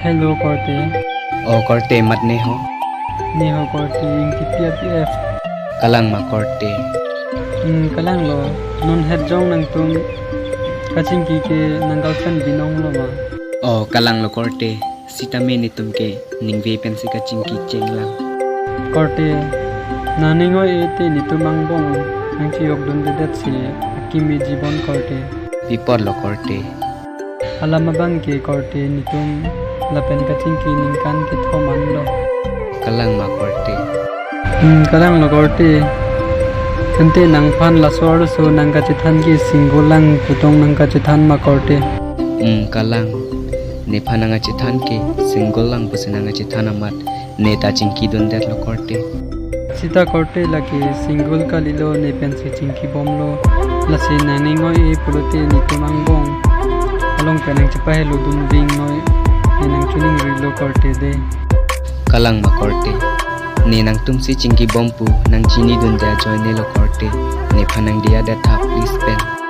Hello korte. O korte mat neho. Neho korte yung TPF. Kalang ma korte. Kalang lo. Non head jong nang tum. Kaching ke nang girlfriend binong lo ma. O kalang lo korte. Sita me ni tumke ningve pen si kaching ki cheng lang. Korte. Naningo ete ni tumang bong. Nang chiyok dun dedet si akimi jibon korte. Pipor lo korte. Alam mabang ke korte ni tum. Lapen kaching ki ningkan ke thoman lo. Kalang ma korte. Kalang lo korte. Kante nang pan la swar so nang kachithan ki singgolang putong nang kachithan ma korte. Kalang. Ne pananga chithan ke single lang pusinanga chithan amat. Ne ta chingki dun det lo korte. Sita korte lagi single ka lilo ne pensi chingki bomlo. Lasi naningo e puluti ni tumang bong. Along penang chipahelo dun ding noi. Nang chuning rilo korte de. Kalang ma korte. Ne nang tumsi chingki bompu nang chini dun dia join ne lo korte. Ne panang dia dat please pen.